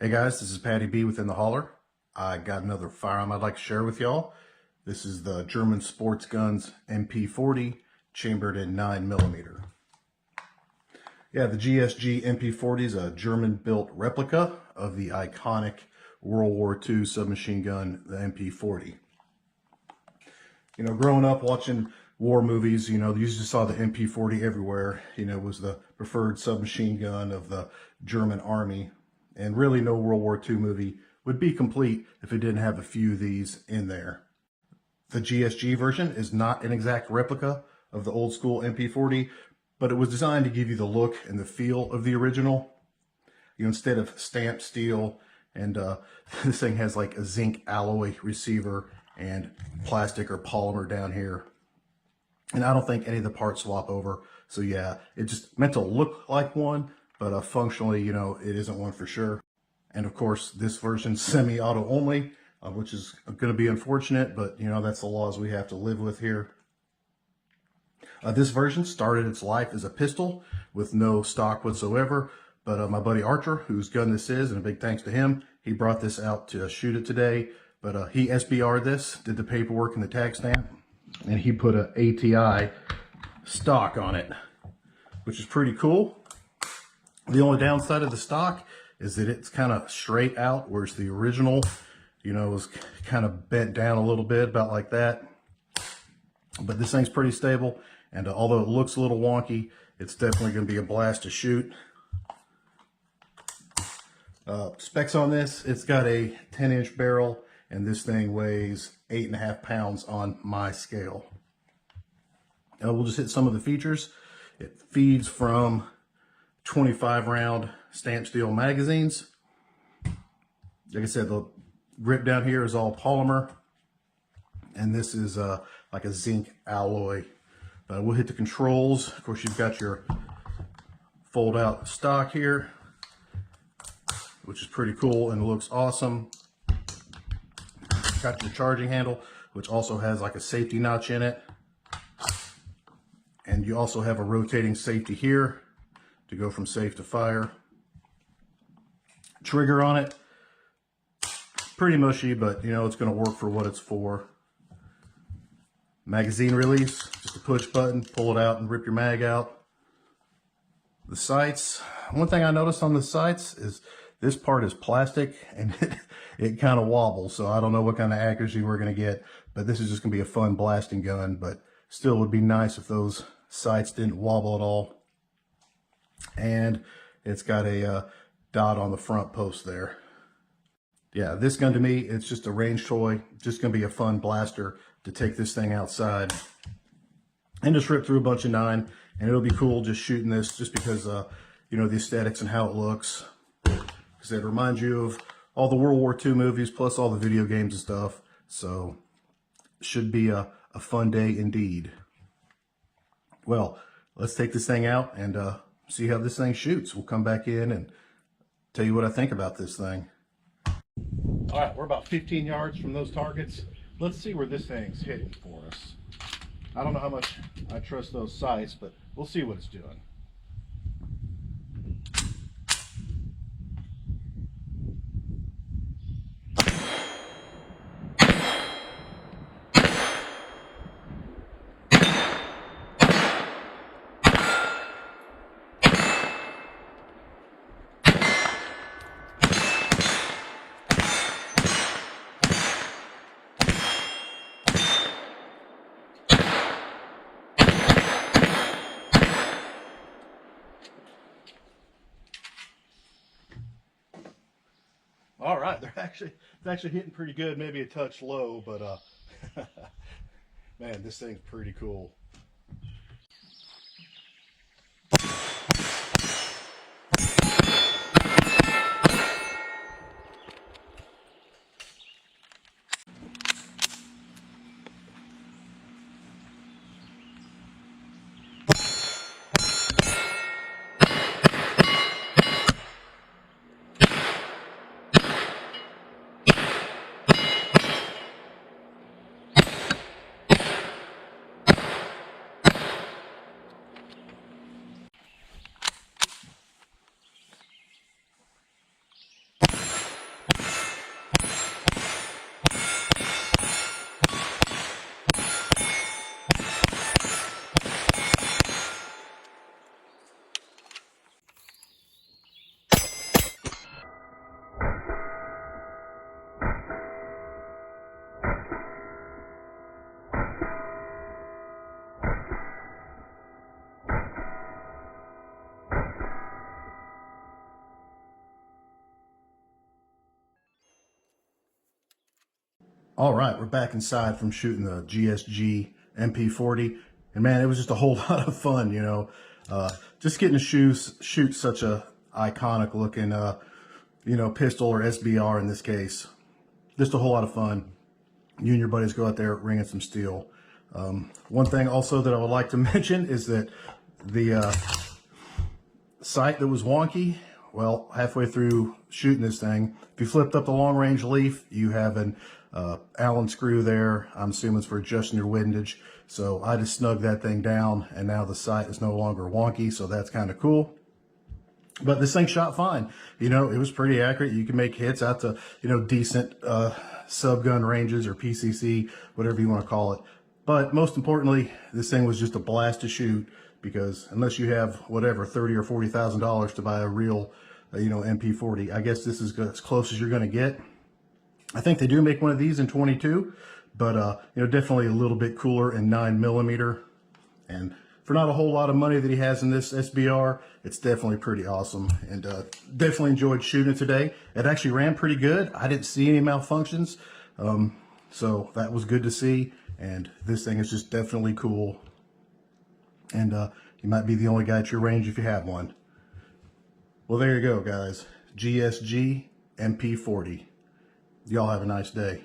Hey guys, this is Patty B within the Holler. I got another firearm I'd like to share with y'all. This is the German Sports Guns MP40 chambered in 9mm. Yeah, the GSG MP40 is a German-built replica of the iconic World War II submachine gun, the MP40. You know, growing up watching war movies, you usually saw the MP40 everywhere. It was the preferred submachine gun of the German army. And really no World War II movie would be complete if it didn't have a few of these in there. The GSG version is not an exact replica of the old school MP40, but it was designed to give you the look and the feel of the original. Instead of stamped steel, and this thing has like a zinc alloy receiver and plastic or polymer down here. And I don't think any of the parts swap over. So yeah, it just meant to look like one, but functionally, it isn't one for sure. And of course, this version's semi-auto only, which is going to be unfortunate, but that's the laws we have to live with here. This version started its life as a pistol with no stock whatsoever, but my buddy Archer, whose gun this is, and a big thanks to him, he brought this out to shoot it today. But he SBR'd this, did the paperwork and the tag stamp, and he put a ATI stock on it, which is pretty cool. The only downside of the stock is that it's kind of straight out, whereas the original, was kind of bent down a little bit, about like that. But this thing's pretty stable, and although it looks a little wonky, it's definitely going to be a blast to shoot. Specs on this, it's got a 10-inch barrel, and this thing weighs 8.5 pounds on my scale. We'll just hit some of the features. It feeds from 25-round stamped steel magazines. Like I said, the grip down here is all polymer, and this is like a zinc alloy. We'll hit the controls. Of course, you've got your fold-out stock here, which is pretty cool and looks awesome. Got your charging handle, which also has like a safety notch in it. And you also have a rotating safety here to go from safe to fire. Trigger on it, pretty mushy, but it's going to work for what it's for. Magazine release, just a push button, pull it out and rip your mag out. The sights, one thing I noticed on the sights is this part is plastic and it kind of wobbles, so I don't know what kind of accuracy we're going to get, but this is just going to be a fun blasting gun. But still, it would be nice if those sights didn't wobble at all. And it's got a dot on the front post there. Yeah, this gun to me, it's just a range toy, just going to be a fun blaster to take this thing outside and just rip through a bunch of 9, and it'll be cool just shooting this just because, the aesthetics and how it looks. Because it reminds you of all the World War II movies, plus all the video games and stuff. So, should be a fun day indeed. Well, let's take this thing out and see how this thing shoots. We'll come back in and tell you what I think about this thing. All right, we're about 15 yards from those targets. Let's see where this thing's hitting for us. I don't know how much I trust those sights, but we'll see what it's doing. All right, it's actually hitting pretty good, maybe a touch low, but man, this thing's pretty cool. All right, we're back inside from shooting the GSG MP40, and man, it was just a whole lot of fun, you know. Just getting to shoot such a iconic looking, you know, pistol, or SBR in this case. Just a whole lot of fun. You and your buddies go out there ringing some steel. One thing also that I would like to mention is that the sight that was wonky, well, halfway through shooting this thing, if you flipped up the long range leaf, you have an Allen screw there. I'm assuming it's for adjusting your windage. So I just snugged that thing down, and now the sight is no longer wonky, so that's kind of cool. But this thing shot fine. You know, it was pretty accurate. You can make hits out to, you know, decent sub-gun ranges, or PCC, whatever you want to call it. But most importantly, this thing was just a blast to shoot, because unless you have whatever $30,000 or $40,000 to buy a real, you know, MP40, I guess this is as close as you're going to get. I think they do make one of these in 22, but you know, definitely a little bit cooler in 9mm. And for not a whole lot of money that he has in this SBR, it's definitely pretty awesome. And definitely enjoyed shooting it today. It actually ran pretty good. I didn't see any malfunctions, so that was good to see. And this thing is just definitely cool. And you might be the only guy at your range if you have one. Well, there you go, guys. GSG MP40. Y'all have a nice day.